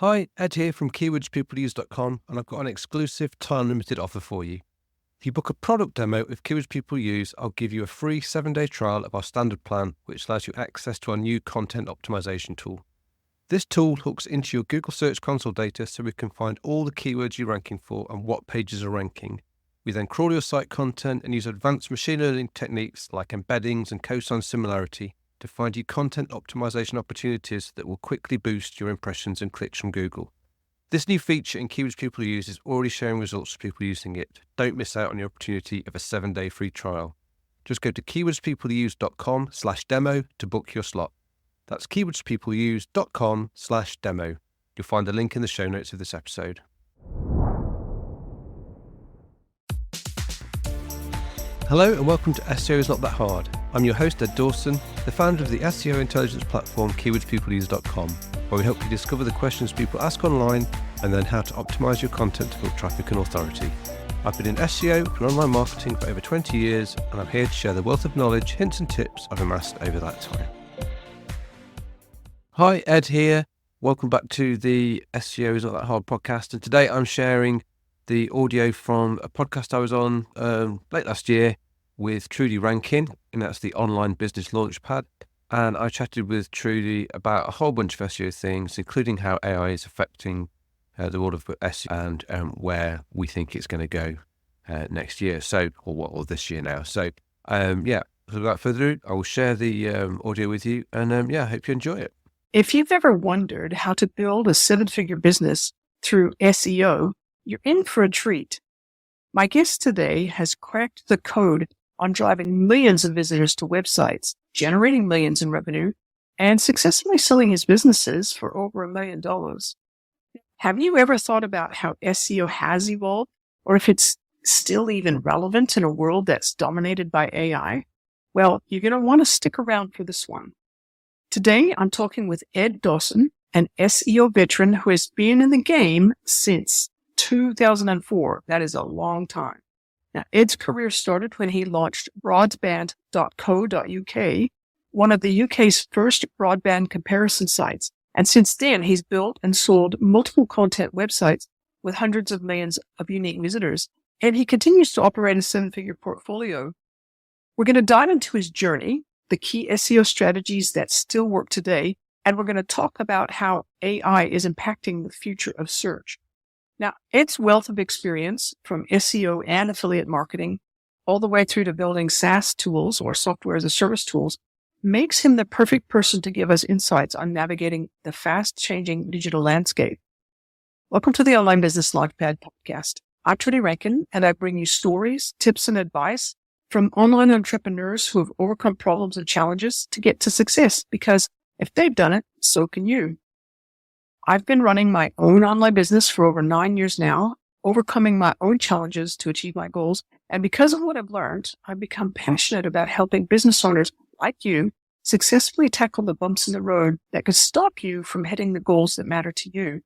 Hi, Ed here from keywordspeopleuse.com, and I've got an exclusive time-limited offer for you. If you book a product demo with Keywords People Use, I'll give you a free 7-day trial of our standard plan, which allows you access to our new content optimization tool. This tool hooks into your Google Search Console data so we can find all the keywords you're ranking for and what pages are ranking. We then crawl your site content and use advanced machine learning techniques like embeddings and cosine similarity to find you content optimization opportunities that will quickly boost your impressions and clicks from Google. This new feature in Keywords People Use is already showing results for people using it. Don't miss out on the opportunity of a 7-day free trial. Just go to keywordspeopleuse.com/demo to book your slot. That's keywordspeopleuse.com/demo. You'll find the link in the show notes of this episode. Hello and welcome to SEO is Not That Hard. I'm your host Ed Dawson, the founder of the SEO intelligence platform keywordspeopleuse.com, where we help you discover the questions people ask online and then how to optimize your content to build traffic and authority. I've been in SEO and online marketing for over 20 years, and I'm here to share the wealth of knowledge, hints and tips I've amassed over that time. Hi, Ed here. Welcome back to the SEO is Not That Hard podcast, and today I'm sharing the audio from a podcast I was on late last year with Trudy Rankin, and that's the online business Launchpad. And I chatted with Trudy about a whole bunch of SEO things, including how AI is affecting the world of SEO and where we think it's going to go next year. Or this year now. So without further ado, I will share the audio with you, and I hope you enjoy it. If you've ever wondered how to build a 7-figure business through SEO, you're in for a treat. My guest today has cracked the code on driving millions of visitors to websites, generating millions in revenue, and successfully selling his businesses for over $1 million. Have you ever thought about how SEO has evolved, or if it's still even relevant in a world that's dominated by AI? Well, you're going to want to stick around for this one. Today, I'm talking with Ed Dawson, an SEO veteran who has been in the game since 2004. That is a long time. Now, Ed's career started when he launched broadband.co.uk, one of the UK's first broadband comparison sites. And since then, he's built and sold multiple content websites with hundreds of millions of unique visitors. And he continues to operate a 7-figure portfolio. We're going to dive into his journey, the key SEO strategies that still work today, and we're going to talk about how AI is impacting the future of search. Now, Ed's wealth of experience from SEO and affiliate marketing, all the way through to building SaaS tools or software as a service tools, makes him the perfect person to give us insights on navigating the fast-changing digital landscape. Welcome to the Online Business Launchpad podcast. I'm Trudy Rankin, and I bring you stories, tips, and advice from online entrepreneurs who have overcome problems and challenges to get to success, because if they've done it, so can you. I've been running my own online business for over 9 years now, overcoming my own challenges to achieve my goals. And because of what I've learned, I've become passionate about helping business owners like you successfully tackle the bumps in the road that could stop you from hitting the goals that matter to you.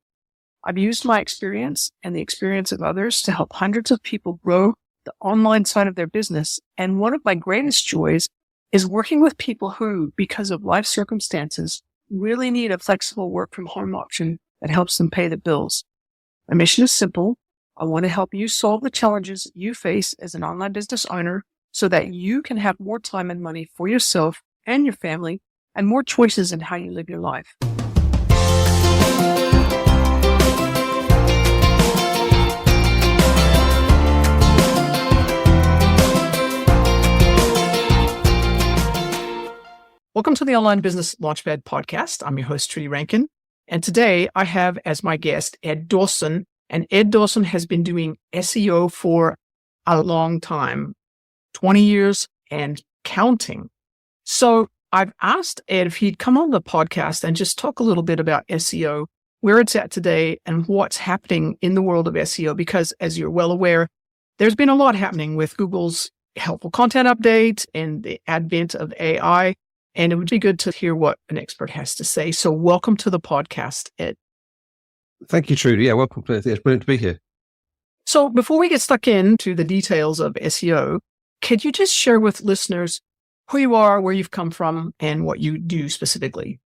I've used my experience and the experience of others to help hundreds of people grow the online side of their business. And one of my greatest joys is working with people who, because of life circumstances, really need a flexible work from home option that helps them pay the bills. My mission is simple. I want to help you solve the challenges you face as an online business owner so that you can have more time and money for yourself and your family and more choices in how you live your life. Welcome to the Online Business Launchpad podcast. I'm your host, Trudy Rankin. And today I have as my guest, Ed Dawson. And Ed Dawson has been doing SEO for a long time, 20 years and counting. So I've asked Ed if he'd come on the podcast and just talk a little bit about SEO, where it's at today and what's happening in the world of SEO. Because as you're well aware, there's been a lot happening with Google's helpful content update and the advent of AI. And it would be good to hear what an expert has to say. So welcome to the podcast, Ed. Thank you, Trudy. Yeah, welcome. It's brilliant to be here. So before we get stuck into the details of SEO, could you just share with listeners who you are, where you've come from, and what you do specifically?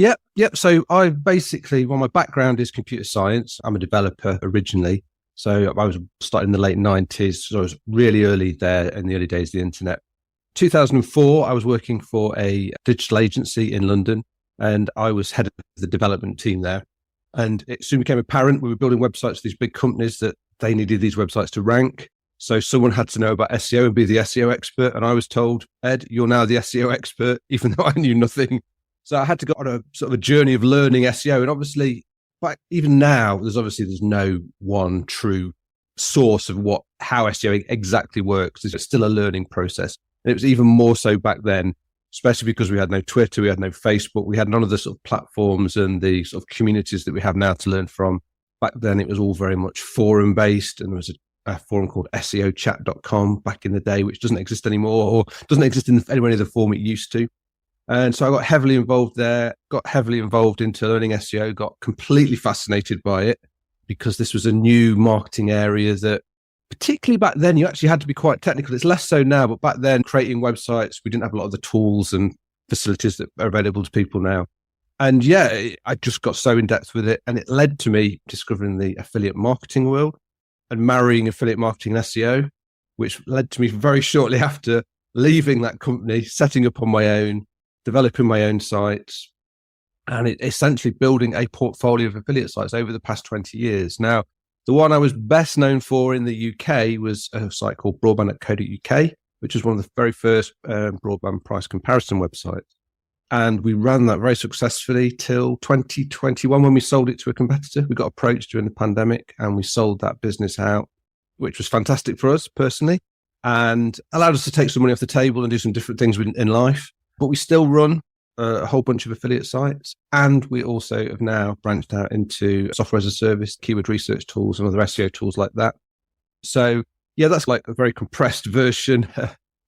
Yep. So I basically, my background is computer science. I'm a developer originally. So I was starting in the late 90s. So I was really early there in the early days of the internet. 2004, I was working for a digital agency in London, and I was head of the development team there. And it soon became apparent we were building websites for these big companies that they needed these websites to rank. So someone had to know about SEO and be the SEO expert. And I was told, Ed, you're now the SEO expert, even though I knew nothing. So I had to go on a sort of a journey of learning SEO. And obviously, but even now, there's no one true source of how SEO exactly works. It's still a learning process. And it was even more so back then, especially because we had no Twitter, we had no Facebook, we had none of the sort of platforms and the sort of communities that we have now to learn from. Back then, it was all very much forum based, and there was a forum called SEOchat.com back in the day, which doesn't exist anymore, or doesn't exist in anywhere near the form it used to. And so I got heavily involved there, got heavily involved into learning SEO, got completely fascinated by it because this was a new marketing area that, particularly back then, you actually had to be quite technical. It's less so now, but back then, creating websites, we didn't have a lot of the tools and facilities that are available to people now. And yeah, I just got so in depth with it. And it led to me discovering the affiliate marketing world and marrying affiliate marketing and SEO, which led to me very shortly after leaving that company, setting up on my own, developing my own sites, and essentially building a portfolio of affiliate sites over the past 20 years. Now, the one I was best known for in the UK was a site called broadband.co.uk, which was one of the very first broadband price comparison websites. And we ran that very successfully till 2021 when we sold it to a competitor. We got approached during the pandemic and we sold that business out, which was fantastic for us personally and allowed us to take some money off the table and do some different things in life. But we still run a whole bunch of affiliate sites. And we also have now branched out into software as a service, keyword research tools and other SEO tools like that. So yeah, that's like a very compressed version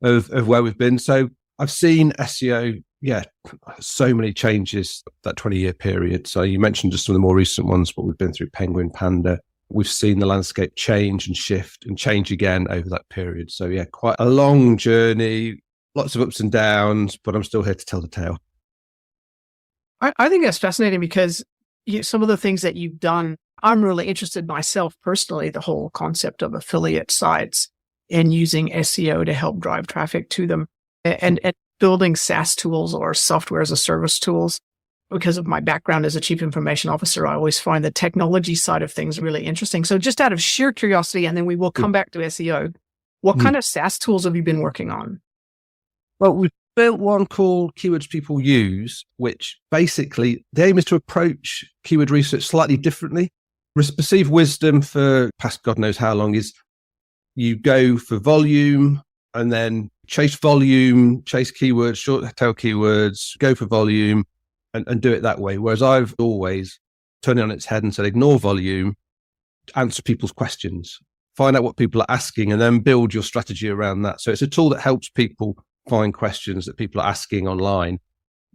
of where we've been. So I've seen SEO, so many changes that 20-year period. So you mentioned just some of the more recent ones, but we've been through Penguin, Panda. We've seen the landscape change and shift and change again over that period. So yeah, quite a long journey, lots of ups and downs, but I'm still here to tell the tale. I think that's fascinating because some of the things that you've done, I'm really interested myself personally, the whole concept of affiliate sites and using SEO to help drive traffic to them and building SaaS tools or software as a service tools. Because of my background as a chief information officer, I always find the technology side of things really interesting. So just out of sheer curiosity, and then we will come back to SEO, what kind of SaaS tools have you been working on? Well, we've built one called Keywords People Use, which basically the aim is to approach keyword research slightly differently. Perceived wisdom for past God knows how long is you go for volume and then chase volume, chase keywords, short tail keywords, go for volume and do it that way. Whereas I've always turned it on its head and said, ignore volume, answer people's questions, find out what people are asking and then build your strategy around that. So it's a tool that helps people find questions that people are asking online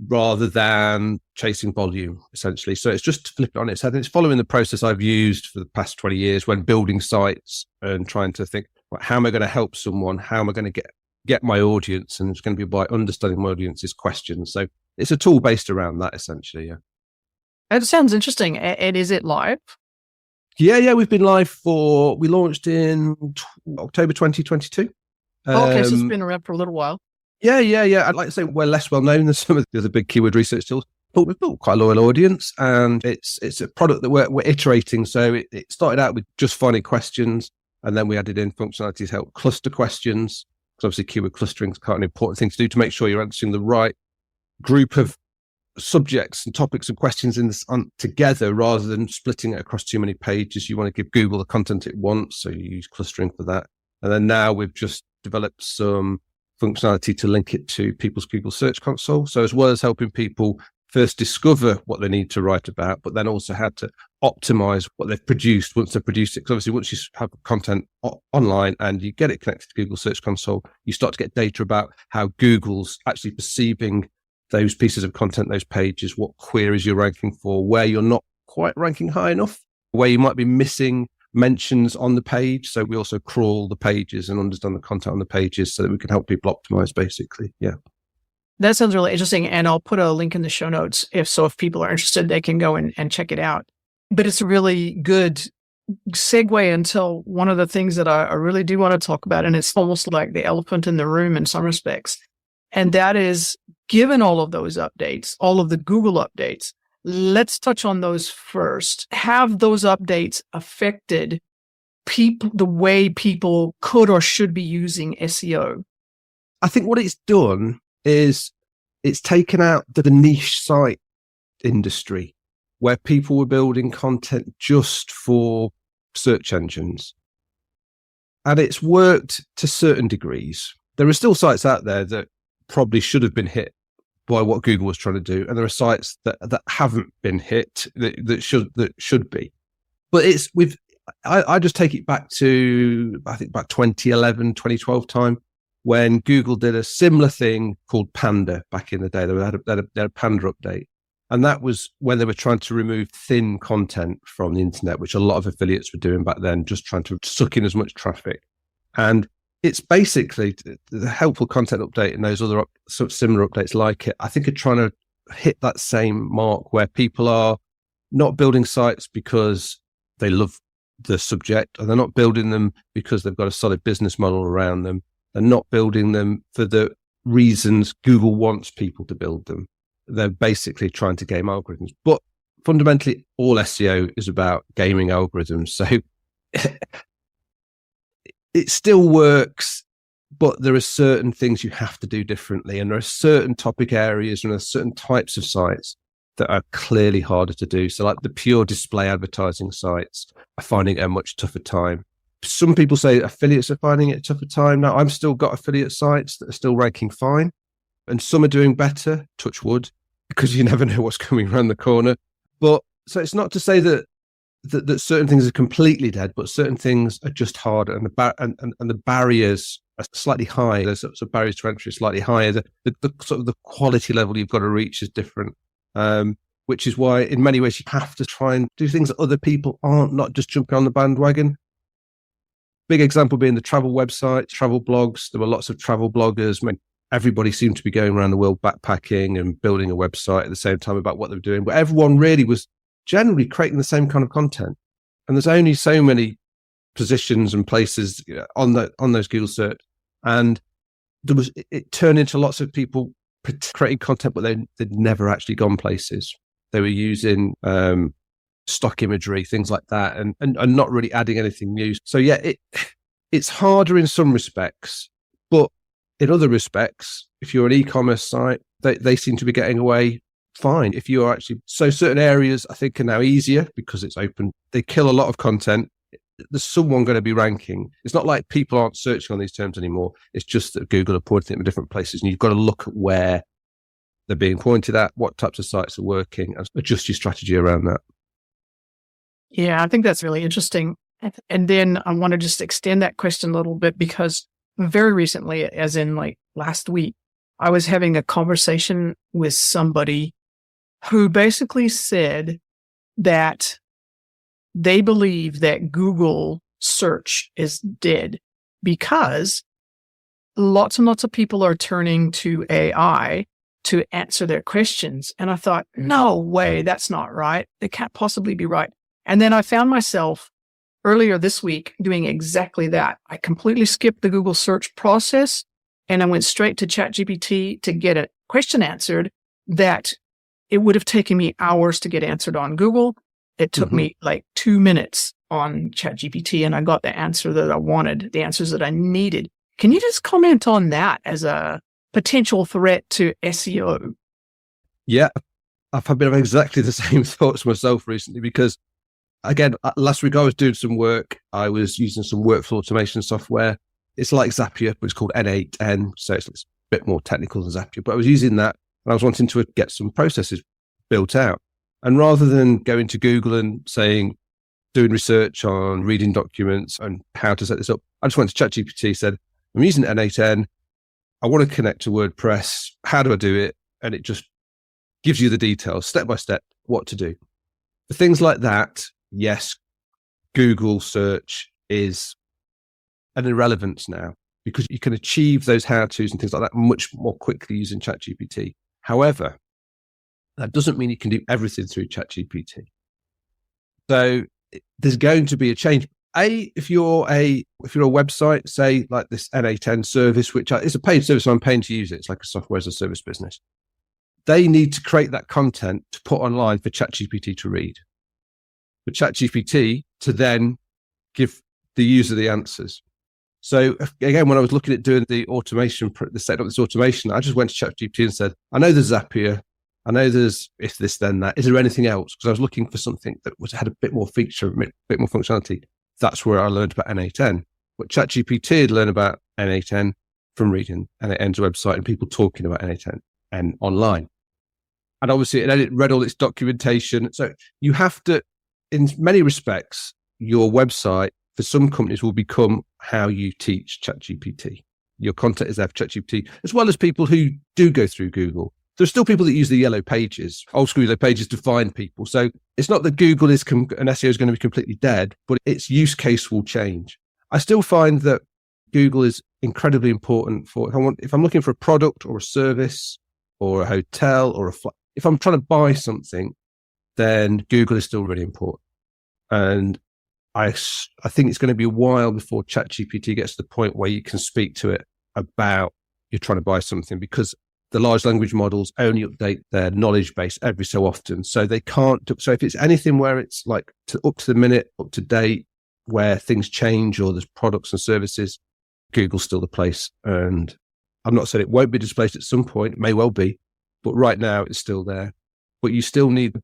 rather than chasing volume, essentially. So it's just to flip it on its head. And it's following the process I've used for the past 20 years when building sites and trying to think, right, how am I going to help someone? How am I going to get my audience? And it's going to be by understanding my audience's questions. So it's a tool based around that, essentially, yeah. That sounds interesting. And is it live? Yeah, we've been live we launched in October 2022. Okay, so it's been around for a little while. Yeah. I'd like to say we're less well known than some of the other big keyword research tools, but we've built quite a loyal audience and it's a product that we're iterating. So it started out with just finding questions and then we added in functionality to help cluster questions. Because obviously keyword clustering is quite an important thing to do to make sure you're answering the right group of subjects and topics and questions together rather than splitting it across too many pages. You want to give Google the content it wants, so you use clustering for that. And then now we've just developed some functionality to link it to people's Google Search Console. So as well as helping people first discover what they need to write about, but then also how to optimize what they've produced once they've produced it. Because obviously once you have content online and you get it connected to Google Search Console, you start to get data about how Google's actually perceiving those pieces of content, those pages, what queries you're ranking for, where you're not quite ranking high enough, where you might be missing mentions on the page. So we also crawl the pages and understand the content on the pages so that we can help people optimize, basically. Yeah. That sounds really interesting. And I'll put a link in the show notes. If people are interested, they can go and check it out. But it's a really good segue into one of the things that I really do want to talk about. And it's almost like the elephant in the room in some respects. And that is, given all of those updates, all of the Google updates, let's touch on those first. Have those updates affected people, the way people could or should be using SEO? I think what it's done is it's taken out the niche site industry where people were building content just for search engines. And it's worked to certain degrees. There are still sites out there that probably should have been hit by what Google was trying to do. And there are sites that haven't been hit that should be. But I just take it back to, I think, about 2011, 2012 time, when Google did a similar thing called Panda back in the day. They had a Panda update. And that was when they were trying to remove thin content from the internet, which a lot of affiliates were doing back then, just trying to suck in as much traffic. And it's basically the helpful content update and those other sort of similar updates like it, I think, are trying to hit that same mark where people are not building sites because they love the subject, or they're not building them because they've got a solid business model around them. They're not building them for the reasons Google wants people to build them. They're basically trying to game algorithms. But fundamentally, all SEO is about gaming algorithms. So it still works, but there are certain things you have to do differently. And there are certain topic areas and there are certain types of sites that are clearly harder to do. So like the pure display advertising sites are finding it a much tougher time. Some people say affiliates are finding it a tougher time. Now, I've still got affiliate sites that are still ranking fine, and some are doing better, touch wood, because you never know what's coming around the corner. But so it's not to say that certain things are completely dead, but certain things are just harder, and the barriers are slightly higher. There's sort of barriers to entry slightly higher. The sort of the quality level you've got to reach is different, which is why in many ways you have to try and do things that other people aren't, not just jumping on the bandwagon. Big example being the travel websites, travel blogs. There were lots of travel bloggers. I mean, everybody seemed to be going around the world backpacking and building a website at the same time about what they were doing. But everyone really was generally creating the same kind of content. And there's only so many positions and places on those Google search. And it turned into lots of people creating content, but they'd never actually gone places. They were using stock imagery, things like that, and not really adding anything new. So yeah, it's harder in some respects, but in other respects, if you're an e-commerce site, they seem to be getting away fine. If you're actually, so certain areas I think are now easier because it's open. They kill a lot of content. There's someone going to be ranking. It's not like people aren't searching on these terms anymore. It's just that Google are pointing them in different places, and you've got to look at where they're being pointed at, what types of sites are working, and adjust your strategy around that. Yeah, I think that's really interesting. And then I want to just extend that question a little bit, because very recently, as in like last week, I was having a conversation with somebody who basically said that they believe that Google search is dead because lots and lots of people are turning to AI to answer their questions. And I thought, no way, that's not right. It can't possibly be right. And then I found myself earlier this week doing exactly that. I completely skipped the Google search process and I went straight to ChatGPT to get a question answered that it would have taken me hours to get answered on Google. It took me like 2 minutes on ChatGPT, and I got the answer that I wanted, the answers that I needed. Can you just comment on that as a potential threat to SEO? Yeah, I've had exactly the same thoughts myself recently, because again, last week I was doing some work. I was using some workflow automation software. It's like Zapier, but it's called N8N. So it's a bit more technical than Zapier, but I was using that and I was wanting to get some processes built out. And rather than going to Google and doing research on reading documents and how to set this up, I just went to ChatGPT, said, I'm using N8N. I want to connect to WordPress. How do I do it? And it just gives you the details, step by step, what to do. For things like that, yes, Google search is an irrelevance now, because you can achieve those how-tos and things like that much more quickly using ChatGPT. However, that doesn't mean you can do everything through ChatGPT. So there's going to be a change. If you're a website, say like this NA10 service, which is a paid service, and I'm paying to use it. It's like a software as a service business. They need to create that content to put online for ChatGPT to read, for ChatGPT to then give the user the answers. So again, when I was looking at doing the automation, the setting up this automation, I just went to ChatGPT and said, I know there's Zapier. I know there's if this, then that. Is there anything else? Because I was looking for something that had a bit more feature, a bit more functionality. That's where I learned about NA10. But ChatGPT had learned about NA10 from reading NA10's website and people talking about NA10 and online. And obviously it read all its documentation. So you have to, in many respects, your website for some companies will become how you teach ChatGPT. Your content is there for ChatGPT, as well as people who do go through Google. There's still people that use the yellow pages, old school yellow pages to find people. So it's not that Google an SEO is going to be completely dead, but its use case will change. I still find that Google is incredibly important for, if I'm looking for a product or a service or a hotel or a flight, if I'm trying to buy something, then Google is still really important. And I think it's going to be a while before ChatGPT gets to the point where you can speak to it about you're trying to buy something, because the large language models only update their knowledge base every so often. So they can't. So if it's anything where it's like up to the minute, up to date, where things change or there's products and services, Google's still the place. And I'm not saying it won't be displaced at some point. It may well be, but right now it's still there. But you still need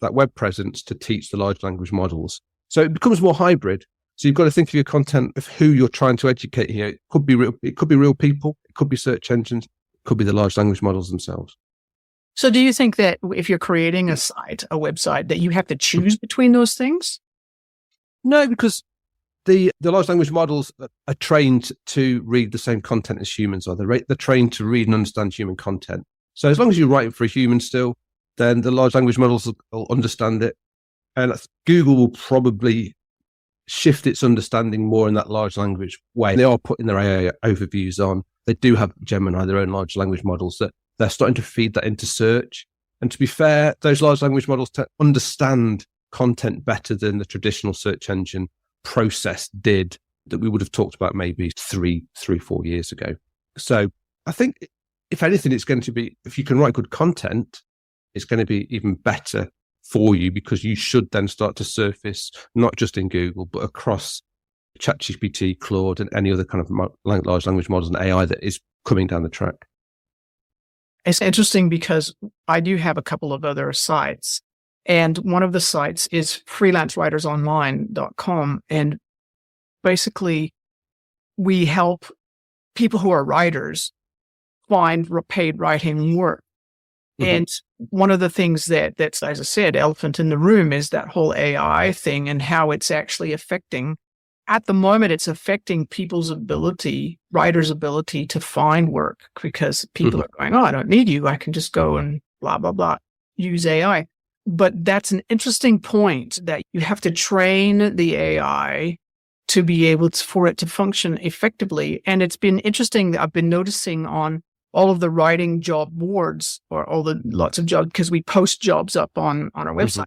that web presence to teach the large language models. So it becomes more hybrid. So you've got to think of your content of who you're trying to educate here. It could be real people. It could be search engines. Could be the large language models themselves. So do you think that if you're creating a site, a website, that you have to choose between those things? No, because the large language models are trained to read the same content as humans are. They're trained to read and understand human content. So as long as you're writing for a human still, then the large language models will understand it. And Google will probably shift its understanding more in that large language way. They are putting their AI overviews on. They do have Gemini, their own large language models, that they're starting to feed that into search. And to be fair, those large language models understand content better than the traditional search engine process did that we would have talked about maybe 4 years ago. So I think if anything, it's going to be, if you can write good content, it's going to be even better for you, because you should then start to surface, not just in Google, but across ChatGPT, Claude, and any other kind of large language models and AI that is coming down the track. It's interesting because I do have a couple of other sites, and one of the sites is freelancewritersonline.com. And basically we help people who are writers find paid writing work. Mm-hmm. And one of the things that's, as I said, elephant in the room is that whole AI thing and how it's actually affecting. At the moment, it's affecting people's ability, writers' ability to find work, because people are going, oh, I don't need you. I can just go and blah, blah, blah, use AI. But that's an interesting point, that you have to train the AI to be able for it to function effectively. And it's been interesting that I've been noticing on all of the writing job boards, or lots of jobs, because we post jobs up on our website.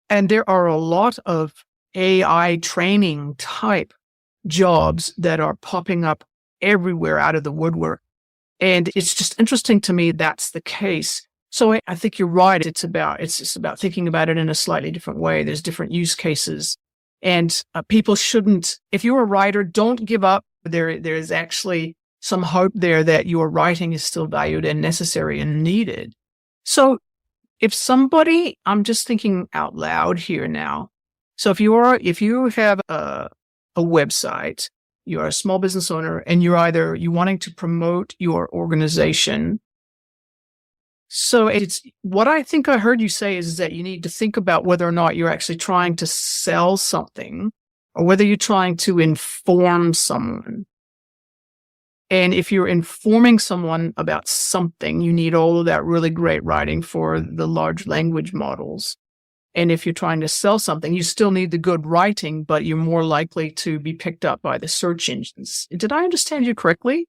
And there are a lot of AI training type jobs that are popping up everywhere out of the woodwork. And it's just interesting to me that's the case. So I think you're right. It's just about thinking about it in a slightly different way. There's different use cases, and people shouldn't, if you're a writer, don't give up. There's actually some hope there that your writing is still valued and necessary and needed. So if somebody, I'm just thinking out loud here now. So if you have a website, you're a small business owner, and you're wanting to promote your organization. So it's what I think I heard you say is that you need to think about whether or not you're actually trying to sell something, or whether you're trying to inform someone. And if you're informing someone about something, you need all of that really great writing for the large language models. And if you're trying to sell something, you still need the good writing, but you're more likely to be picked up by the search engines. Did I understand you correctly?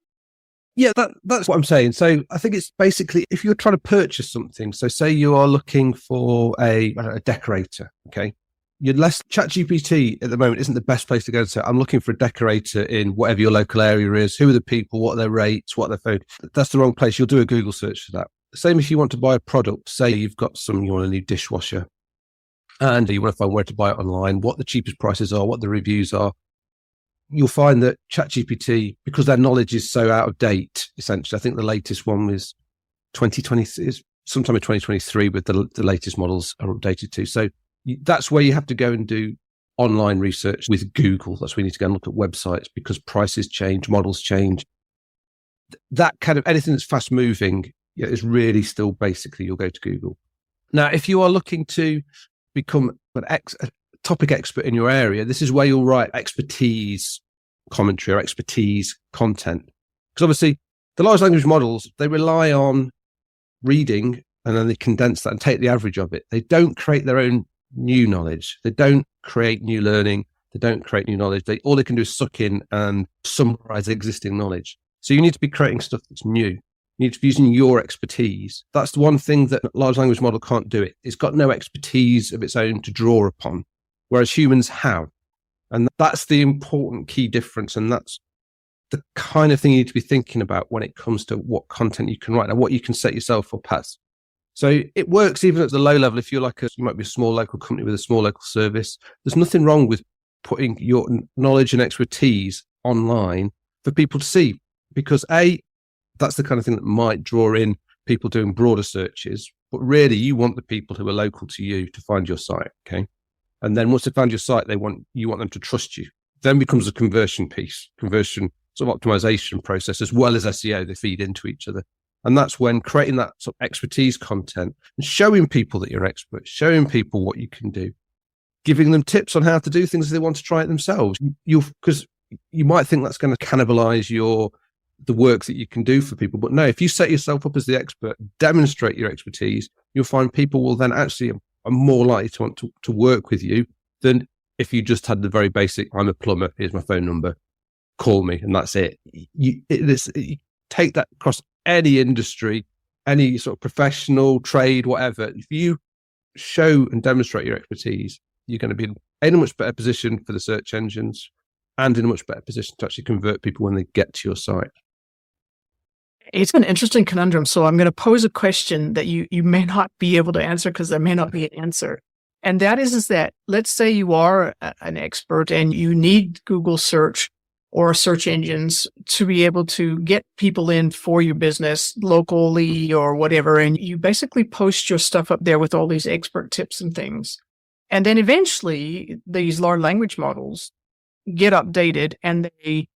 Yeah, that's what I'm saying. So I think it's basically if you're trying to purchase something, so say you are looking for a decorator, okay? You're less ChatGPT at the moment isn't the best place to go and say, I'm looking for a decorator in whatever your local area is. Who are the people? What are their rates? What are their phone? That's the wrong place. You'll do a Google search for that. Same if you want to buy a product, say you want a new dishwasher and you want to find where to buy it online, what the cheapest prices are, what the reviews are. You'll find that ChatGPT, because their knowledge is so out of date, essentially, I think the latest one was 2020, is sometime in 2023, but the latest models are updated too. So that's where you have to go and do online research with Google. That's where you need to go and look at websites because prices change, models change. That kind of anything that's fast moving is really still basically you'll go to Google. Now, if you are looking to become a topic expert in your area, this is where you'll write expertise commentary or expertise content. Because obviously the large language models, they rely on reading and then they condense that and take the average of it. They don't create their own new knowledge. They don't create new learning. They don't create new knowledge. All they can do is suck in and summarize existing knowledge. So you need to be creating stuff that's new. You need to be using your expertise. That's the one thing that a large language model can't do. It's got no expertise of its own to draw upon, whereas humans have. And that's the important key difference. And that's the kind of thing you need to be thinking about when it comes to what content you can write and what you can set yourself up as. So it works even at the low level. If you're you might be a small local company with a small local service, there's nothing wrong with putting your knowledge and expertise online for people to see. Because that's the kind of thing that might draw in people doing broader searches. But really, you want the people who are local to you to find your site, okay? And then once they find your site, you want them to trust you. Then becomes a conversion piece, conversion sort of optimization process, as well as SEO. They feed into each other. And that's when creating that sort of expertise content and showing people that you're expert, showing people what you can do, giving them tips on how to do things if they want to try it themselves. Because you might think that's going to cannibalize the work that you can do for people. But no, if you set yourself up as the expert, demonstrate your expertise, you'll find people will then actually are more likely to want to work with you than if you just had the very basic, I'm a plumber, here's my phone number, call me, and that's it. You take that across any industry, any sort of professional, trade, whatever. If you show and demonstrate your expertise, you're going to be in a much better position for the search engines and in a much better position to actually convert people when they get to your site. It's an interesting conundrum. So I'm going to pose a question that you may not be able to answer because there may not be an answer. And that is that let's say you are an expert and you need Google search or search engines to be able to get people in for your business locally or whatever. And you basically post your stuff up there with all these expert tips and things. And then eventually these large language models get updated and they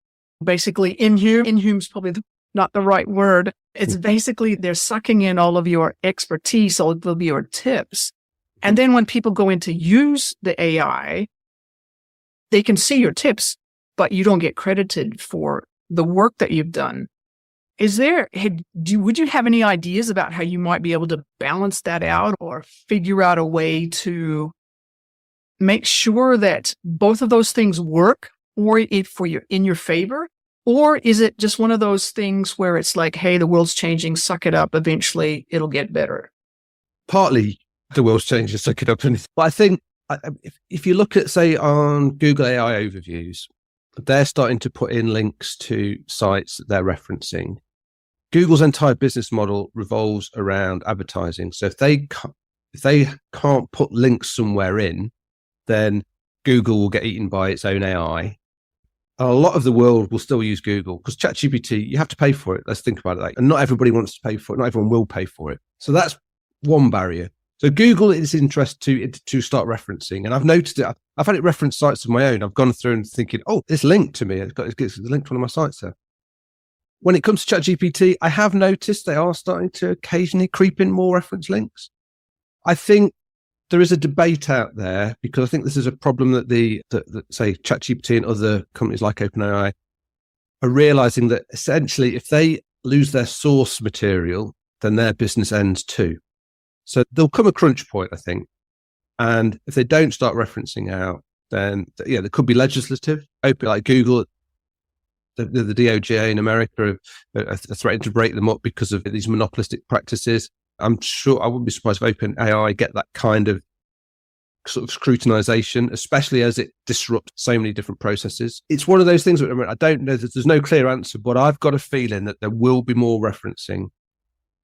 basically inhume's probably not the right word. It's basically they're sucking in all of your expertise, all of your tips. And then when people go in to use the AI, they can see your tips, but you don't get credited for the work that you've done. Would you have any ideas about how you might be able to balance that out or figure out a way to make sure that both of those things work in your favor? Or is it just one of those things where it's like, hey, the world's changing, suck it up, eventually it'll get better? Partly the world's changing, suck it up. But I think if you look at, say, on Google AI overviews, they're starting to put in links to sites that they're referencing. Google's entire business model revolves around advertising. So if they can't put links somewhere in, then Google will get eaten by its own AI. And a lot of the world will still use Google because ChatGPT, you have to pay for it. Let's think about it. And not everybody wants to pay for it. Not everyone will pay for it. So that's one barrier. So Google is interested to start referencing. And I've noticed it. I've had it reference sites of my own. I've gone through and thinking, oh, it's linked to me. It's linked to one of my sites there. When it comes to ChatGPT, I have noticed they are starting to occasionally creep in more reference links. I think there is a debate out there because I think this is a problem that say ChatGPT and other companies like OpenAI are realizing that essentially if they lose their source material, then their business ends too. So there'll come a crunch point, I think. And if they don't start referencing out, then there could be legislative. Open like Google, the DOJ in America are threatening to break them up because of these monopolistic practices. I'm sure I wouldn't be surprised if OpenAI get that kind of sort of scrutinization, especially as it disrupts so many different processes. It's one of those things that I don't know, there's no clear answer, but I've got a feeling that there will be more referencing.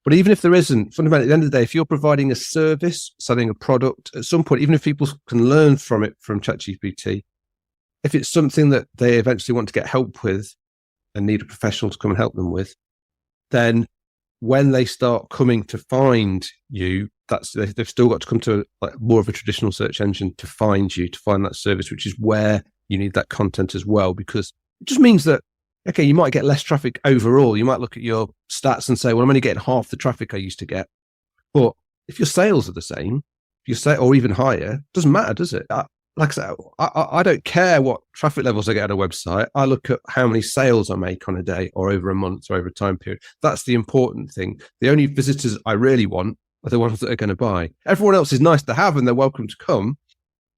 But even if there isn't, fundamentally, at the end of the day, if you're providing a service, selling a product, at some point, even if people can learn from it, from ChatGPT, if it's something that they eventually want to get help with and need a professional to come and help them with, then when they start coming to find you, they've still got to come to more of a traditional search engine to find you, to find that service, which is where you need that content as well, because it just means that, okay, you might get less traffic overall. You might look at your stats and say, well, I'm only getting half the traffic I used to get. But if your sales are the same, or even higher, doesn't matter, does it? Like I said, I don't care what traffic levels I get on a website. I look at how many sales I make on a day or over a month or over a time period. That's the important thing. The only visitors I really want are the ones that are going to buy. Everyone else is nice to have and they're welcome to come,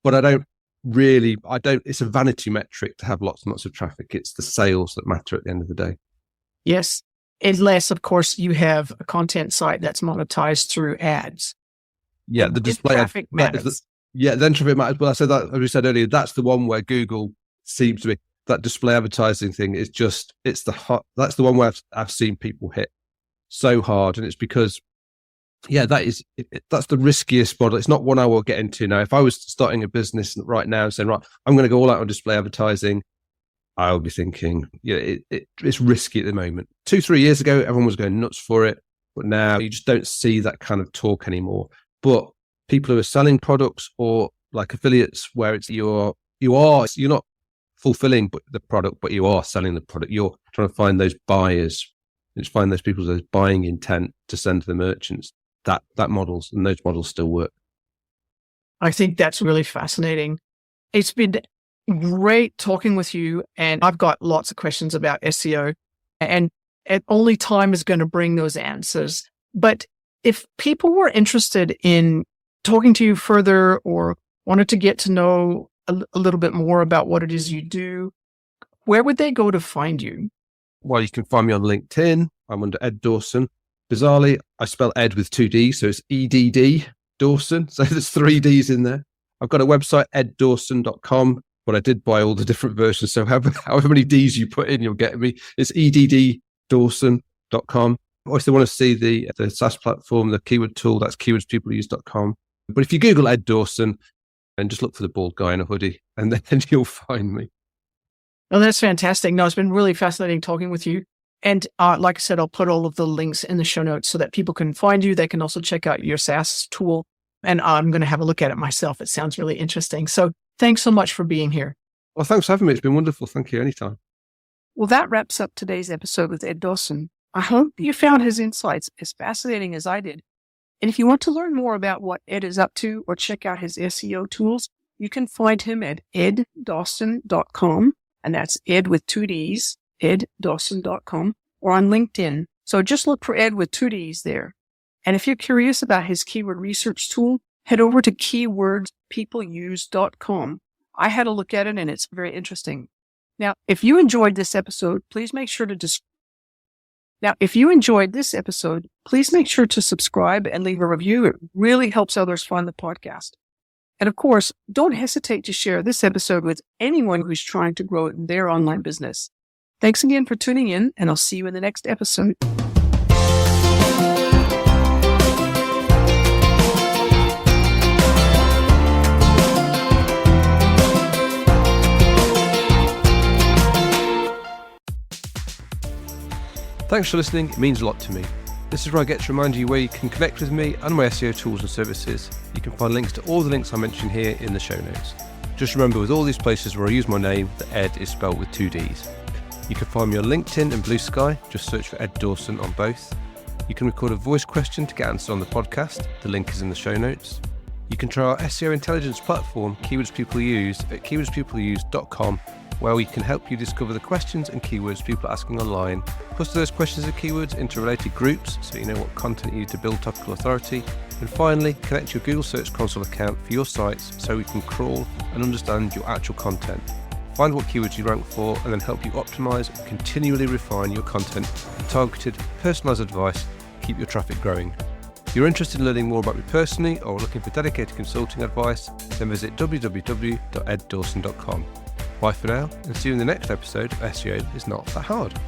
but I don't, it's a vanity metric to have lots and lots of traffic. It's the sales that matter at the end of the day. Yes. Unless, of course, you have a content site that's monetized through ads. Yeah, the display traffic matters. Then traffic matters. But I said that, as we said earlier, that's the one where Google seems to be, that display advertising thing is just, that's the one where I've seen people hit so hard. And it's because, that's the riskiest model. It's not one I will get into now. If I was starting a business right now and saying, right, I'm going to go all out on display advertising, I'll be thinking, it's risky at the moment. 2-3 years ago, everyone was going nuts for it. But now you just don't see that kind of talk anymore. But people who are selling products or like affiliates where it's you're not fulfilling the product, but you are selling the product. You're trying to find those buyers, just find those people with those buying intent to send to the merchants. Those models still work. I think that's really fascinating. It's been great talking with you, and I've got lots of questions about SEO, and only time is going to bring those answers. But if people were interested in talking to you further or wanted to get to know a little bit more about what it is you do, where would they go to find you? Well, you can find me on LinkedIn. I'm under Ed Dawson. Bizarrely, I spell Ed with 2 Ds, so it's EDD Dawson. So there's 3 Ds in there. I've got a website, eddawson.com, but I did buy all the different versions. So however many Ds you put in, you'll get me. It's edddawson.com. Or if they want to see the SaaS platform, the keyword tool, that's keywordspeopleuse.com. But if you Google Ed Dawson and just look for the bald guy in a hoodie, and then you'll find me. Oh, that's fantastic. No, it's been really fascinating talking with you. And like I said, I'll put all of the links in the show notes so that people can find you. They can also check out your SaaS tool. And I'm going to have a look at it myself. It sounds really interesting. So thanks so much for being here. Well, thanks for having me. It's been wonderful. Thank you. Anytime. Well, that wraps up today's episode with Ed Dawson. I hope you found his insights as fascinating as I did. And if you want to learn more about what Ed is up to or check out his SEO tools, you can find him at eddawson.com. And that's Ed with 2 Ds, eddawson.com, or on LinkedIn. So just look for Ed with 2 Ds there. And if you're curious about his keyword research tool, head over to keywordspeopleuse.com. I had a look at it and it's very interesting. Now, if you enjoyed this episode, please make sure to subscribe and leave a review. It really helps others find the podcast. And of course, don't hesitate to share this episode with anyone who's trying to grow their online business. Thanks again for tuning in, and I'll see you in the next episode. Thanks for listening. It means a lot to me. This is where I get to remind you where you can connect with me and my SEO tools and services. You can find links to all the links I mentioned here in the show notes. Just remember, with all these places where I use my name, the Ed is spelled with 2 Ds. You can find me on LinkedIn and Blue Sky. Just search for Ed Dawson on both. You can record a voice question to get answered on the podcast. The link is in the show notes. You can try our SEO intelligence platform, Keywords People Use, at keywordspeopleuse.com. where we can help you discover the questions and keywords people are asking online, cluster those questions and keywords into related groups so you know what content you need to build topical authority, and finally, connect your Google Search Console account for your sites so we can crawl and understand your actual content. Find what keywords you rank for and then help you optimize and continually refine your content with targeted, personalized advice to keep your traffic growing. If you're interested in learning more about me personally or looking for dedicated consulting advice, then visit www.eddawson.com. Bye for now, and see you in the next episode of SEO is Not That Hard.